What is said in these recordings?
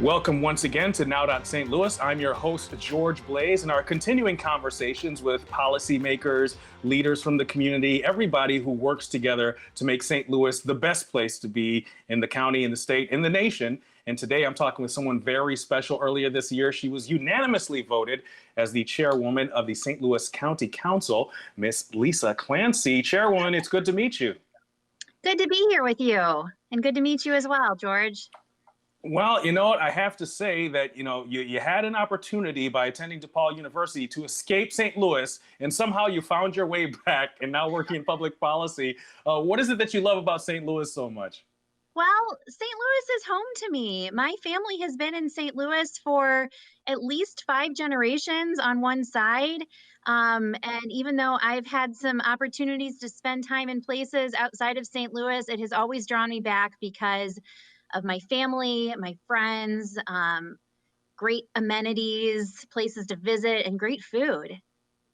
Welcome once again to Now St. Louis. I'm your host, George Blaze, and our continuing conversations with policymakers, leaders from the community, everybody who works together to make St. Louis the best place to be in the county, in the state, in the nation. And today I'm talking with someone very special. Earlier this year, she was unanimously voted as the chairwoman of the St. Louis County Council, Miss Lisa Clancy. Chairwoman, it's good to meet you. Good to be here with you, and good to meet you as well, George. Well, you know what? I have to say that, you had an opportunity by attending DePaul University to escape St. Louis, and somehow you found your way back and now working in public policy. What is it that you love about St. Louis so much? Well, St. Louis is home to me. My family has been in St. Louis for at least 5 generations on one side. And even though I've had some opportunities to spend time in places outside of St. Louis, it has always drawn me back because of my family, my friends, great amenities, places to visit, and great food.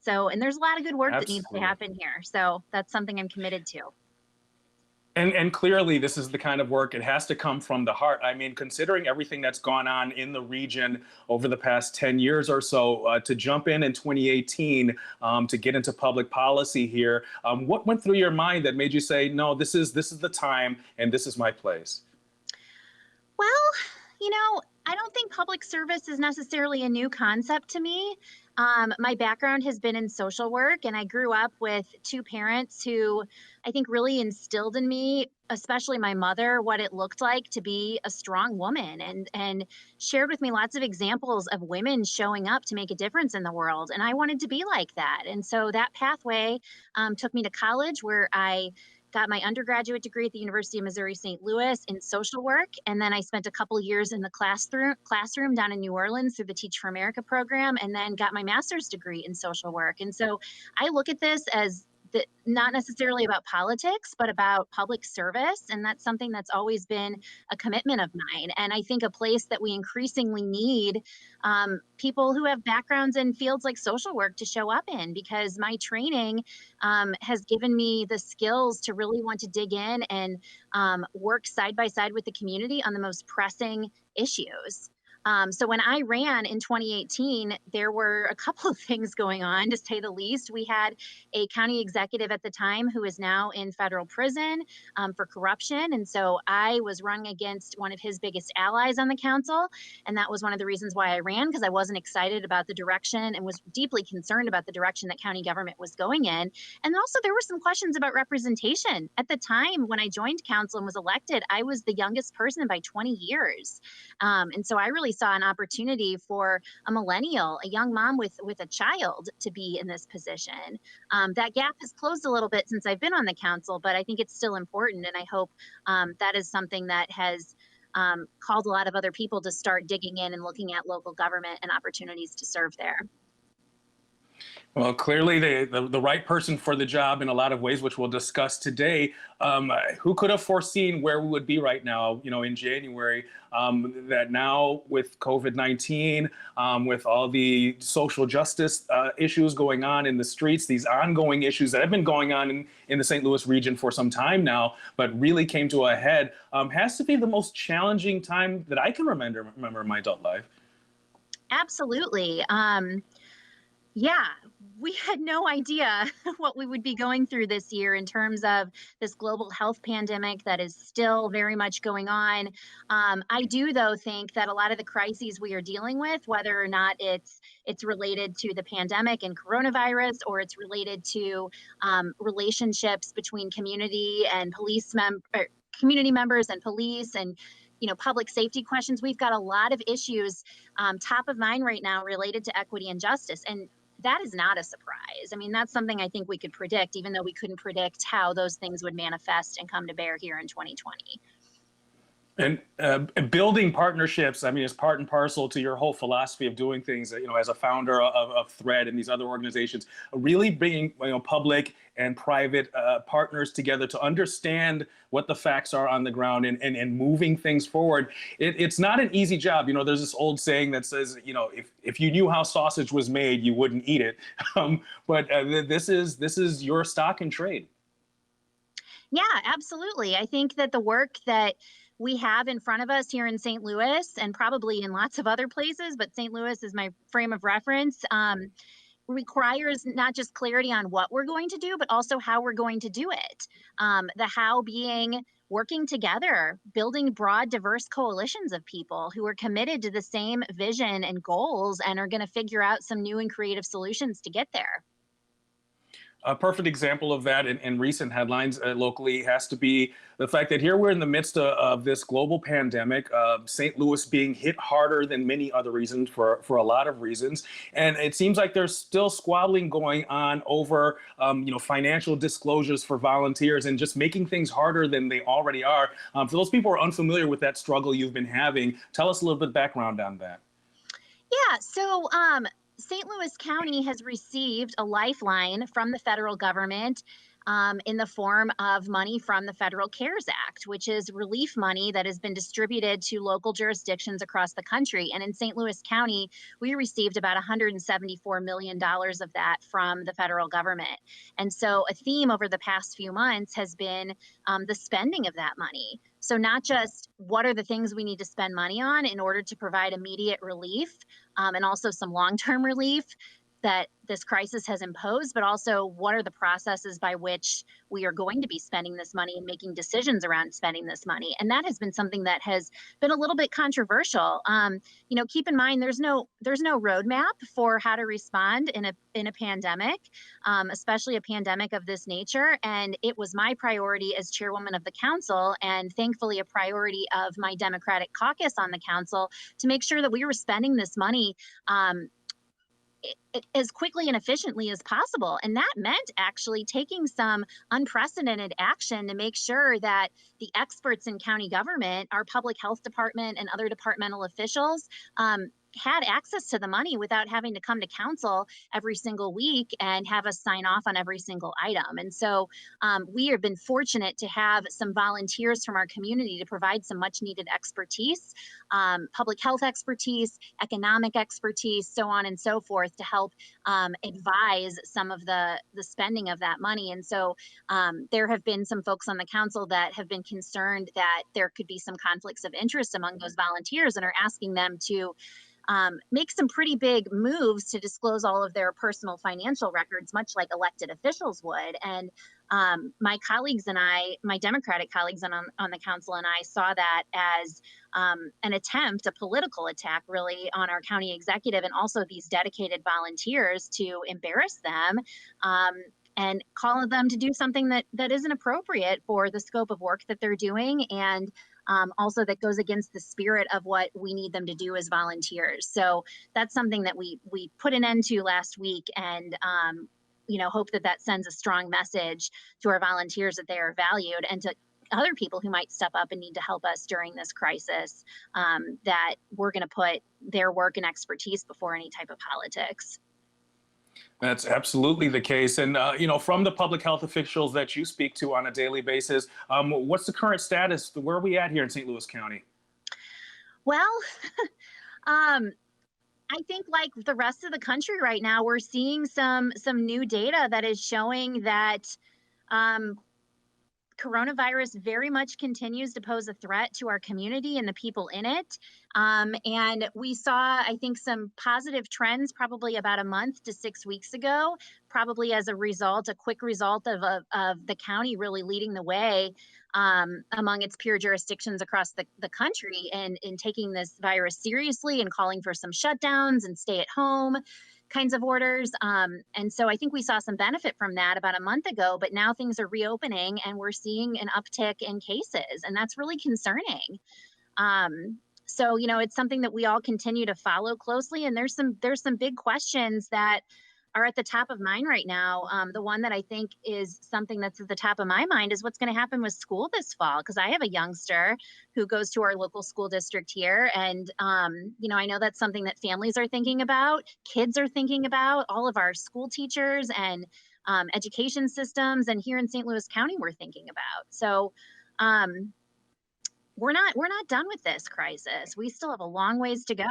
So, and there's a lot of good work that needs to happen here. So that's something I'm committed to. And clearly, this is the kind of work, it has to come from the heart. I mean, considering everything that's gone on in the region over the past 10 years or so, to jump in 2018, to get into public policy here, what went through your mind that made you say, no, this is the time and this is my place? Well, I don't think public service is necessarily a new concept to me. My background has been in social work, and I grew up with 2 parents who I think really instilled in me, especially my mother, what it looked like to be a strong woman, and shared with me lots of examples of women showing up to make a difference in the world. And I wanted to be like that. And so that pathway took me to college, where I got my undergraduate degree at the University of Missouri St. Louis in social work. And then I spent a couple years in the classroom down in New Orleans through the Teach for America program, and then got my master's degree in social work. And so I look at this as not necessarily about politics, but about public service. And that's something that's always been a commitment of mine. And I think a place that we increasingly need people who have backgrounds in fields like social work to show up in, because my training has given me the skills to really want to dig in and work side by side with the community on the most pressing issues. So when I ran in 2018, there were a couple of things going on, to say the least. We had a county executive at the time who is now in federal prison for corruption. And so I was running against one of his biggest allies on the council. And that was one of the reasons why I ran, because I wasn't excited about the direction and was deeply concerned about the direction that county government was going in. And also there were some questions about representation. At the time when I joined council and was elected, I was the youngest person by 20 years. And so I really saw an opportunity for a millennial, a young mom with a child, to be in this position. That gap has closed a little bit since I've been on the council, but I think it's still important. And I hope that is something that has called a lot of other people to start digging in and looking at local government and opportunities to serve there. Well, clearly the right person for the job in a lot of ways, which we'll discuss today. Who could have foreseen where we would be right now, in January, that now with COVID-19, with all the social justice issues going on in the streets, these ongoing issues that have been going on in the St. Louis region for some time now, but really came to a head, has to be the most challenging time that I can remember in my adult life. Absolutely. Yeah, we had no idea what we would be going through this year in terms of this global health pandemic that is still very much going on. I do, though, think that a lot of the crises we are dealing with, whether or not it's related to the pandemic and coronavirus, or it's related to relationships between community members and police, and public safety questions, we've got a lot of issues top of mind right now related to equity and justice. And that is not a surprise. I mean, that's something I think we could predict, even though we couldn't predict how those things would manifest and come to bear here in 2020. And building partnerships, I mean, is part and parcel to your whole philosophy of doing things, as a founder of Thread and these other organizations, really bringing, public and private partners together to understand what the facts are on the ground and moving things forward. It's not an easy job. There's this old saying that says, if you knew how sausage was made, you wouldn't eat it. But this is your stock in trade. Yeah, absolutely. I think that the work that we have in front of us here in St. Louis and probably in lots of other places, but St. Louis is my frame of reference, requires not just clarity on what we're going to do, but also how we're going to do it. The how being working together, building broad, diverse coalitions of people who are committed to the same vision and goals and are going to figure out some new and creative solutions to get there. A perfect example of that in recent headlines locally has to be the fact that here we're in the midst of this global pandemic, St. Louis being hit harder than many other reasons for a lot of reasons. And it seems like there's still squabbling going on over financial disclosures for volunteers and just making things harder than they already are. For those people who are unfamiliar with that struggle you've been having, tell us a little bit of background on that. Yeah, so St. Louis County has received a lifeline from the federal government in the form of money from the Federal CARES Act, which is relief money that has been distributed to local jurisdictions across the country. And in St. Louis County, we received about $174 million of that from the federal government. And so a theme over the past few months has been the spending of that money. So, not just what are the things we need to spend money on in order to provide immediate relief and also some long term relief that this crisis has imposed, but also what are the processes by which we are going to be spending this money and making decisions around spending this money. And that has been something that has been a little bit controversial. Keep in mind there's no roadmap for how to respond in a pandemic, especially a pandemic of this nature. And it was my priority as chairwoman of the council, and thankfully a priority of my Democratic caucus on the council, to make sure that we were spending this money as quickly and efficiently as possible. And that meant actually taking some unprecedented action to make sure that the experts in county government, our public health department, and other departmental officials had access to the money without having to come to council every single week and have us sign off on every single item. And so we have been fortunate to have some volunteers from our community to provide some much needed expertise, public health expertise, economic expertise, so on and so forth, to help advise some of the spending of that money. And so there have been some folks on the council that have been concerned that there could be some conflicts of interest among those volunteers and are asking them to make some pretty big moves to disclose all of their personal financial records, much like elected officials would. And my colleagues and I, my Democratic colleagues on the council, and I saw that as an attempt, a political attack, really, on our county executive and also these dedicated volunteers, to embarrass them. And call them to do something that isn't appropriate for the scope of work that they're doing, and also that goes against the spirit of what we need them to do as volunteers. So that's something that we put an end to last week, and hope that sends a strong message to our volunteers that they are valued, and to other people who might step up and need to help us during this crisis, that we're going to put their work and expertise before any type of politics. That's absolutely the case. And, from the public health officials that you speak to on a daily basis, what's the current status? Where are we at here in St. Louis County? Well, um, I think like the rest of the country right now, we're seeing some new data that is showing that um, coronavirus very much continues to pose a threat to our community and the people in it. And we saw, I think, some positive trends probably about a month to 6 weeks ago, probably as a quick result of the county really leading the way among its peer jurisdictions across the country, and in taking this virus seriously and calling for some shutdowns and stay at home kinds of orders. And so I think we saw some benefit from that about a month ago, but now things are reopening and we're seeing an uptick in cases, and that's really concerning. So, it's something that we all continue to follow closely, and there's some big questions that are at the top of mind right now. The one that I think is something that's at the top of my mind is what's going to happen with school this fall, because I have a youngster who goes to our local school district here. And, I know that's something that families are thinking about, kids are thinking about, all of our school teachers and education systems. And here in St. Louis County, we're thinking about. So we're not done with this crisis. We still have a long ways to go.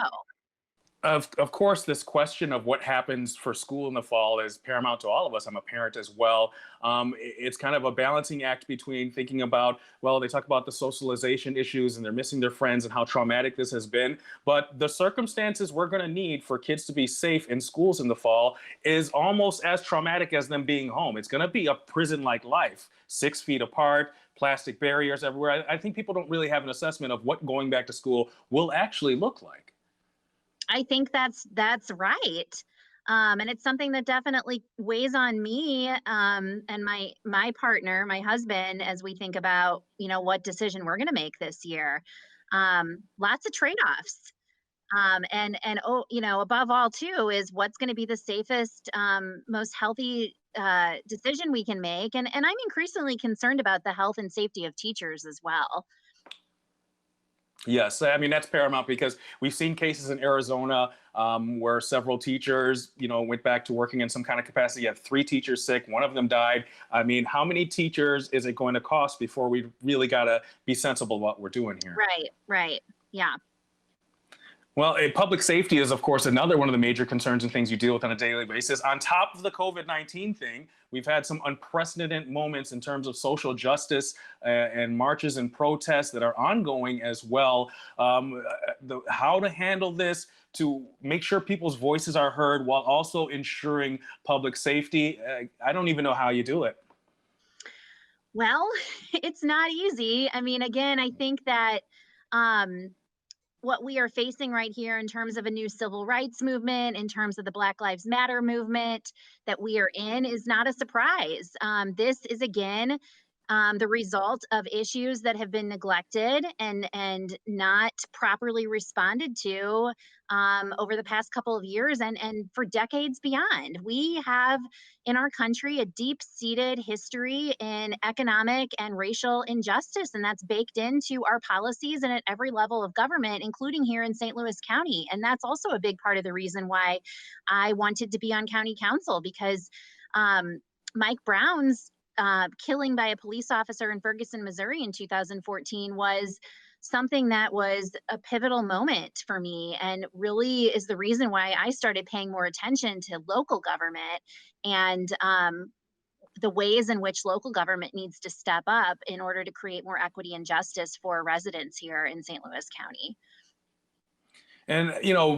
Of course, this question of what happens for school in the fall is paramount to all of us. I'm a parent as well. It's kind of a balancing act between thinking about, well, they talk about the socialization issues and they're missing their friends and how traumatic this has been. But the circumstances we're going to need for kids to be safe in schools in the fall is almost as traumatic as them being home. It's going to be a prison like life, 6 feet apart, plastic barriers everywhere. I think people don't really have an assessment of what going back to school will actually look like. I think that's right. And it's something that definitely weighs on me, and my partner, my husband, as we think about, what decision we're going to make this year. Lots of trade-offs. And oh, above all too is what's going to be the safest, most healthy decision we can make. And I'm increasingly concerned about the health and safety of teachers as well. Yes, I mean that's paramount because we've seen cases in Arizona where several teachers, went back to working in some kind of capacity. You have 3 teachers sick, one of them died. I mean, how many teachers is it going to cost before we really got to be sensible what we're doing here? Right, right. Yeah. Well, public safety is, of course, another one of the major concerns and things you deal with on a daily basis. On top of the COVID-19 thing, we've had some unprecedented moments in terms of social justice and marches and protests that are ongoing as well. How to handle this to make sure people's voices are heard while also ensuring public safety. I don't even know how you do it. Well, it's not easy. I mean, again, I think that um, what we are facing right here in terms of a new civil rights movement, in terms of the Black Lives Matter movement that we are in, is not a surprise. This is again the result of issues that have been neglected and not properly responded to over the past couple of years and for decades beyond. We have in our country a deep-seated history in economic and racial injustice, and that's baked into our policies and at every level of government, including here in St. Louis County. And that's also a big part of the reason why I wanted to be on county council, because Mike Brown's killing by a police officer in Ferguson, Missouri in 2014 was something that was a pivotal moment for me and really is the reason why I started paying more attention to local government and the ways in which local government needs to step up in order to create more equity and justice for residents here in St. Louis County. And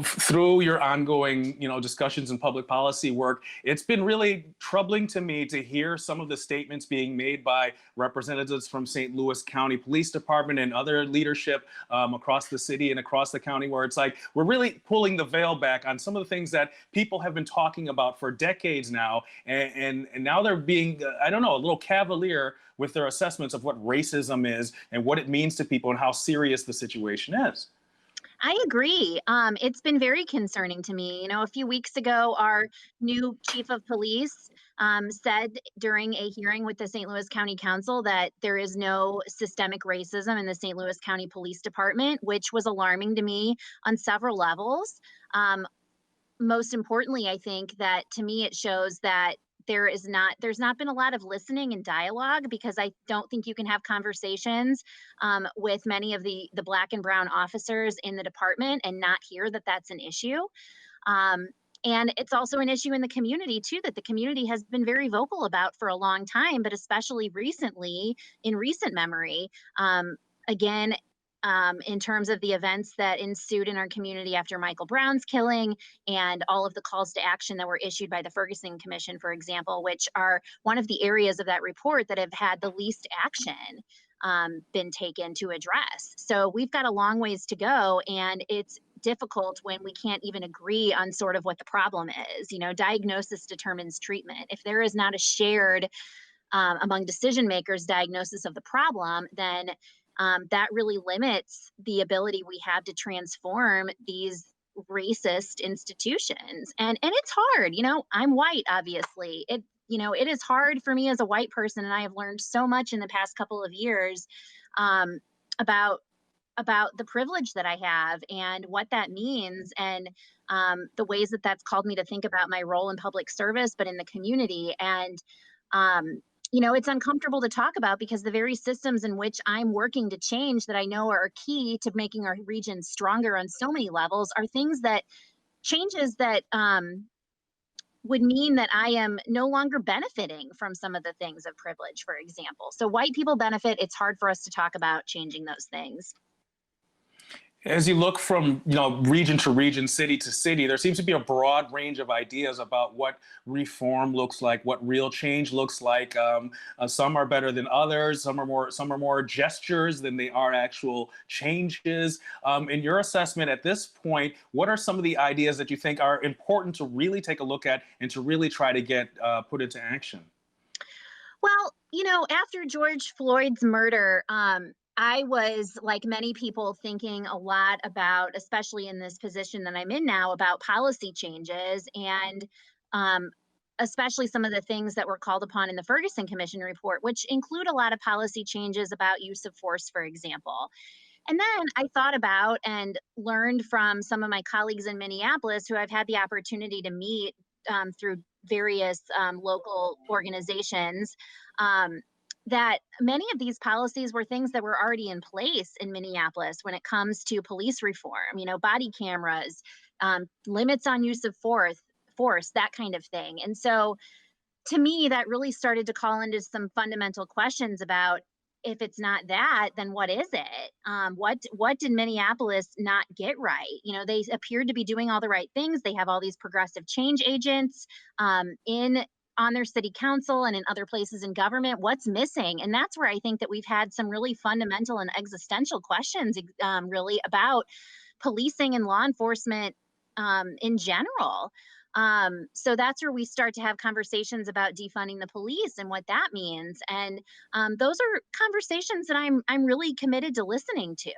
through your ongoing discussions and public policy work, it's been really troubling to me to hear some of the statements being made by representatives from St. Louis County Police Department and other leadership across the city and across the county, where it's like we're really pulling the veil back on some of the things that people have been talking about for decades now, and now they're being I don't know, a little cavalier with their assessments of what racism is and what it means to people and how serious the situation is. I agree. It's been very concerning to me. A few weeks ago, our new chief of police said during a hearing with the St. Louis County Council that there is no systemic racism in the St. Louis County Police Department, which was alarming to me on several levels. Most importantly, I think that to me it shows that there's not been a lot of listening and dialogue, because I don't think you can have conversations with many of the Black and brown officers in the department and not hear that that's an issue. And it's also an issue in the community too, that the community has been very vocal about for a long time, but especially recently, in recent memory. Again, in terms of the events that ensued in our community after Michael Brown's killing and all of the calls to action that were issued by the Ferguson Commission, for example, which are one of the areas of that report that have had the least action been taken to address. So we've got a long ways to go, and it's difficult when we can't even agree on sort of what the problem is. Diagnosis determines treatment. If there is not a shared among decision makers diagnosis of the problem, then that really limits the ability we have to transform these racist institutions. And it's hard. I'm white, obviously. It is hard for me as a white person, and I have learned so much in the past couple of years about the privilege that I have and what that means, and the ways that that's called me to think about my role in public service, but in the community. And it's uncomfortable to talk about, because the very systems in which I'm working to change that I know are key to making our region stronger on so many levels are things that changes that would mean that I am no longer benefiting from some of the things of privilege, for example. So white people benefit. It's hard for us to talk about changing those things. As you look from region to region, city to city, there seems to be a broad range of ideas about what reform looks like, what real change looks like. Some are better than others. Some are more gestures than they are actual changes. In your assessment at this point, what are some of the ideas that you think are important to really take a look at and to really try to get put into action? Well, after George Floyd's murder, I was, like many people, thinking a lot about, especially in this position that I'm in now, about policy changes and um, especially some of the things that were called upon in the Ferguson Commission report, which include a lot of policy changes about use of force, for example. And then I thought about and learned from some of my colleagues in Minneapolis who I've had the opportunity to meet through various local organizations. Um, that many of these policies were things that were already in place in Minneapolis when it comes to police reform, body cameras, limits on use of force, that kind of thing. And so to me, that really started to call into some fundamental questions about, if it's not that, then what is it? What did Minneapolis not get right? They appeared to be doing all the right things. They have all these progressive change agents in on their city council and in other places in government. What's missing? And that's where I think that we've had some really fundamental and existential questions, really, about policing and law enforcement in general. So that's where we start to have conversations about defunding the police and what that means. And those are conversations that I'm really committed to listening to.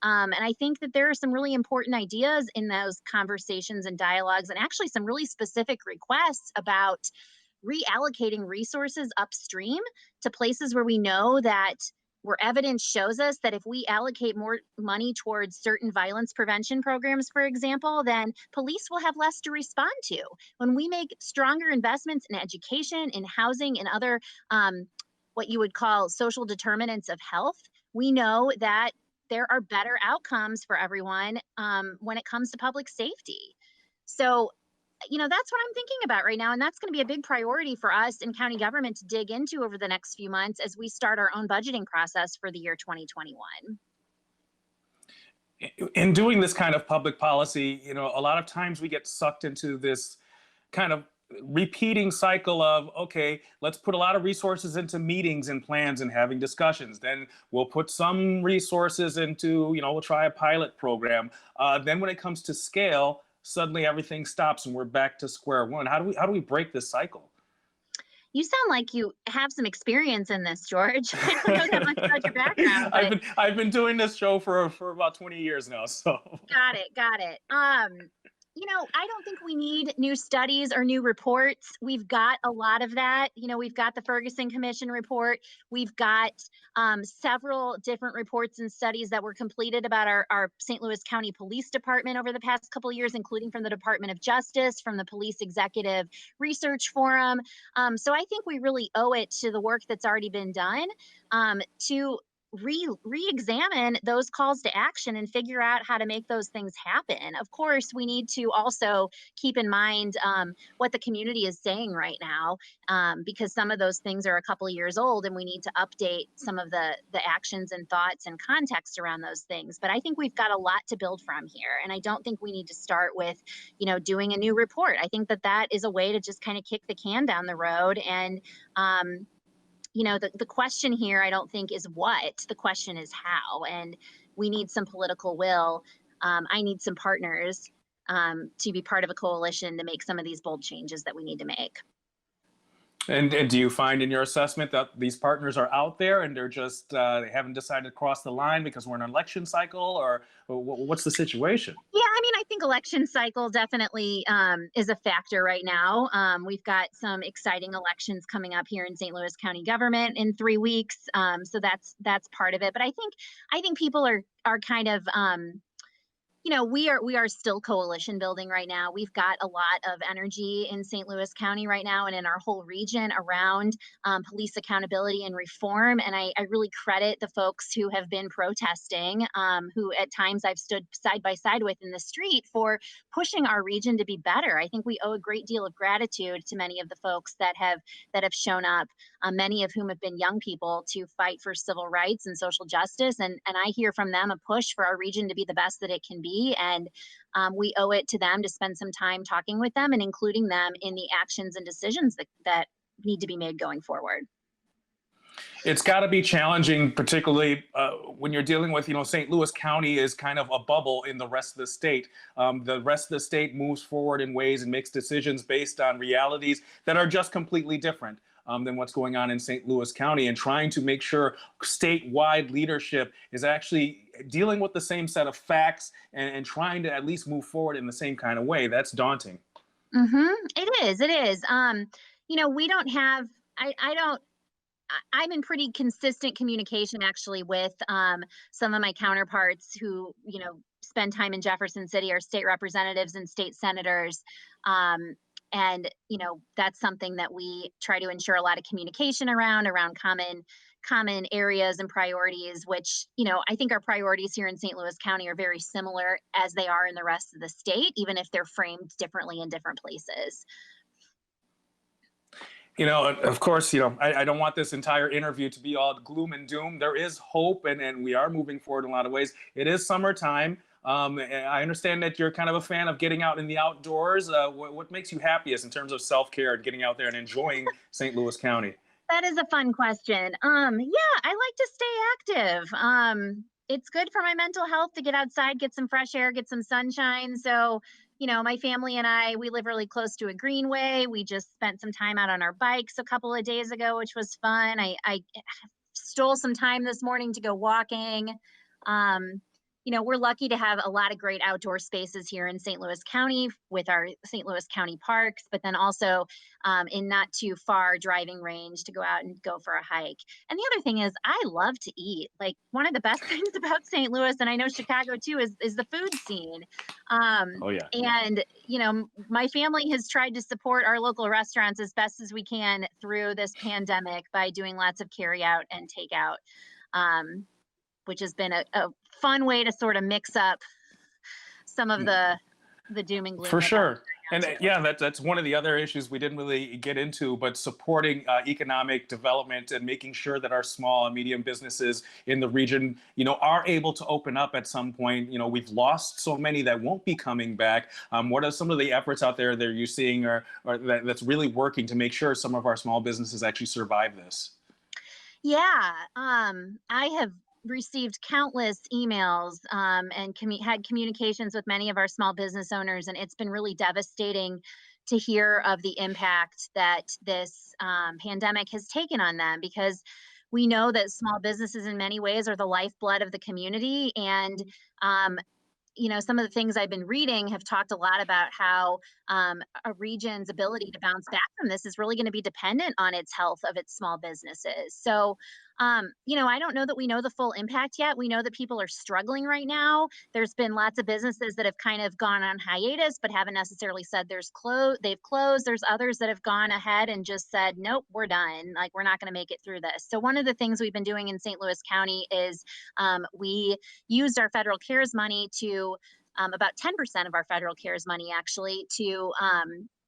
And I think that there are some really important ideas in those conversations and dialogues, and actually some really specific requests about reallocating resources upstream to places where we know that, where evidence shows us that if we allocate more money towards certain violence prevention programs, for example, then police will have less to respond to. When we make stronger investments in education, in housing, and other what you would call social determinants of health, we know that there are better outcomes for everyone when it comes to public safety. So that's what I'm thinking about right now. And that's going to be a big priority for us in county government to dig into over the next few months as we start our own budgeting process for the year 2021. In doing this kind of public policy, a lot of times we get sucked into this kind of repeating cycle of, okay, let's put a lot of resources into meetings and plans and having discussions. Then we'll put some resources into, we'll try a pilot program. Then when it comes to scale, suddenly everything stops and we're back to square one. How do we break this cycle? You sound like you have some experience in this, George. I don't know that much about your background, but I've been doing this show for about 20 years now. So got it. I don't think we need new studies or new reports. We've got a lot of that. We've got the Ferguson Commission report. We've got several different reports and studies that were completed about our St. Louis County Police Department over the past couple of years, including from the Department of Justice, from the Police Executive Research Forum. So I think we really owe it to the work that's already been done to re-examine those calls to action and figure out how to make those things happen. Of course, we need to also keep in mind what the community is saying right now, because some of those things are a couple of years old, and we need to update some of the actions and thoughts and context around those things. But I think we've got a lot to build from here, and I don't think we need to start with, doing a new report. I think that is a way to just kind of kick the can down the road. And the question here, I don't think, is what. The question is how. And we need some political will. I need some partners to be part of a coalition to make some of these bold changes that we need to make. And do you find in your assessment that these partners are out there and they're just they haven't decided to cross the line because we're in an election cycle, or what's the situation? Yeah, I think election cycle definitely is a factor right now. We've got some exciting elections coming up here in St. Louis County government in 3 weeks, so that's part of it. But I think people are kind of We are still coalition building right now. We've got a lot of energy in St. Louis County right now and in our whole region around police accountability and reform. And I really credit the folks who have been protesting, who at times I've stood side by side with in the street for pushing our region to be better. I think we owe a great deal of gratitude to many of the folks that have shown up, many of whom have been young people to fight for civil rights and social justice. And I hear from them a push for our region to be the best that it can be. And we owe it to them to spend some time talking with them and including them in the actions and decisions that need to be made going forward. It's got to be challenging, particularly when you're dealing with, St. Louis County is kind of a bubble in the rest of the state. The rest of the state moves forward in ways and makes decisions based on realities that are just completely different than what's going on in St. Louis County, and trying to make sure statewide leadership is actually dealing with the same set of facts and trying to at least move forward in the same kind of way. That's daunting. It is. It is. We don't have. I don't. I'm in pretty consistent communication actually with some of my counterparts who, spend time in Jefferson City, our state representatives and state senators. And, that's something that we try to ensure a lot of communication around common areas and priorities, which, I think our priorities here in St. Louis County are very similar as they are in the rest of the state, even if they're framed differently in different places. Of course, I don't want this entire interview to be all gloom and doom. There is hope, and we are moving forward in a lot of ways. It is summertime. And I understand that you're kind of a fan of getting out in the outdoors. What makes you happiest in terms of self-care and getting out there and enjoying St. Louis County? That is a fun question. Yeah, I like to stay active. It's good for my mental health to get outside, get some fresh air, get some sunshine. So, my family and we live really close to a greenway. We just spent some time out on our bikes a couple of days ago, which was fun. I stole some time this morning to go walking. Um, we're lucky to have a lot of great outdoor spaces here in St. Louis County with our St. Louis County parks, but then also in not too far driving range to go out and go for a hike. And the other thing is, I love to eat. Like, one of the best things about St. Louis, and I know Chicago too, is the food scene. Oh, yeah. And, my family has tried to support our local restaurants as best as we can through this pandemic by doing lots of carry out and takeout. Which has been a fun way to sort of mix up some of the doom and gloom. For sure. And too. yeah, that's one of the other issues we didn't really get into, but supporting economic development and making sure that our small and medium businesses in the region, are able to open up at some point. We've lost so many that won't be coming back. What are some of the efforts out there that you're seeing or that's really working to make sure some of our small businesses actually survive this? Yeah, I have received countless emails and had communications with many of our small business owners, and it's been really devastating to hear of the impact that this pandemic has taken on them, because we know that small businesses in many ways are the lifeblood of the community. And some of the things I've been reading have talked a lot about how a region's ability to bounce back from this is really going to be dependent on its health of its small businesses. So, I don't know that we know the full impact yet. We know that people are struggling right now. There's been lots of businesses that have kind of gone on hiatus, but haven't necessarily said they've closed. There's others that have gone ahead and just said, nope, we're done. Like, we're not going to make it through this. So one of the things we've been doing in St. Louis County is we used our federal CARES money to about 10% of our federal CARES money actually to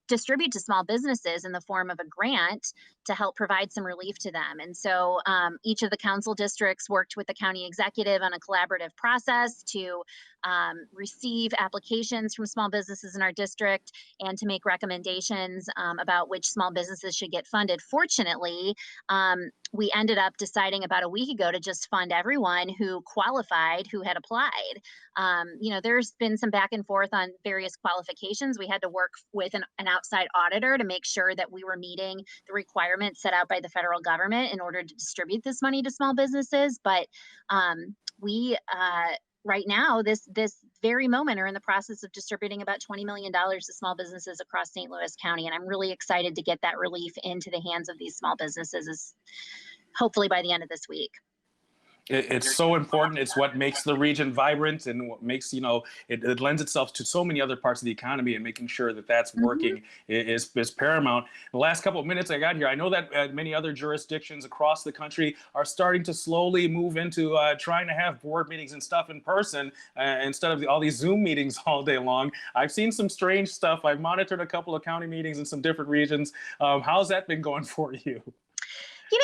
distribute to small businesses in the form of a grant to help provide some relief to them. And so each of the council districts worked with the county executive on a collaborative process to receive applications from small businesses in our district and to make recommendations about which small businesses should get funded. Fortunately, we ended up deciding about a week ago to just fund everyone who qualified, who had applied. There's been some back and forth on various qualifications. We had to work with an outside auditor to make sure that we were meeting the requirements set out by the federal government in order to distribute this money to small businesses. But we right now, this very moment, are in the process of distributing about $20 million to small businesses across St. Louis County. And I'm really excited to get that relief into the hands of these small businesses, hopefully by the end of this week. It's so important. It's what makes the region vibrant and what makes, it lends itself to so many other parts of the economy, and making sure that that's Mhm. working is paramount. The last couple of minutes I got here, I know that many other jurisdictions across the country are starting to slowly move into trying to have board meetings and stuff in person instead of all these Zoom meetings all day long. I've seen some strange stuff. I've monitored a couple of county meetings in some different regions. How's that been going for you? You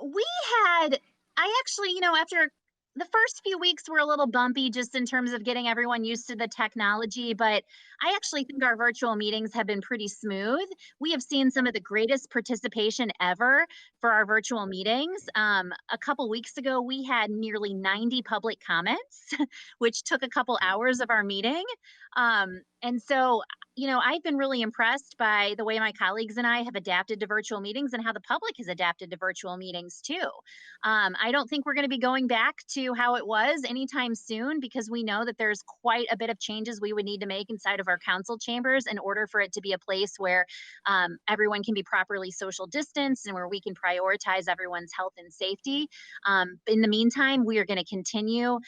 we had, I actually, after the first few weeks were a little bumpy just in terms of getting everyone used to the technology, but I actually think our virtual meetings have been pretty smooth. We have seen some of the greatest participation ever for our virtual meetings. A couple weeks ago, we had nearly 90 public comments, which took a couple hours of our meeting. And so, I've been really impressed by the way my colleagues and I have adapted to virtual meetings and how the public has adapted to virtual meetings too. I don't think we're going to be going back to how it was anytime soon, because we know that there's quite a bit of changes we would need to make inside of our council chambers in order for it to be a place where everyone can be properly social distanced and where we can prioritize everyone's health and safety. In the meantime, we are going to continue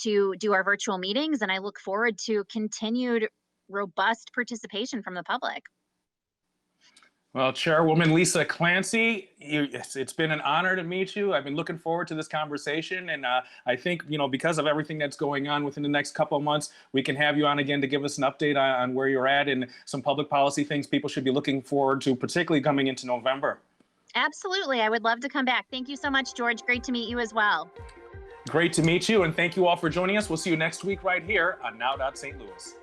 to do our virtual meetings, and I look forward to continued robust participation from the public. Well, Chairwoman Lisa Clancy, it's been an honor to meet you. I've been looking forward to this conversation, and I think because of everything that's going on within the next couple of months, we can have you on again to give us an update on where you're at and some public policy things people should be looking forward to, particularly coming into November. Absolutely. I would love to come back. Thank you so much, George. Great to meet you as well. Great to meet you, and thank you all for joining us. We'll see you next week right here on Now. St. Louis.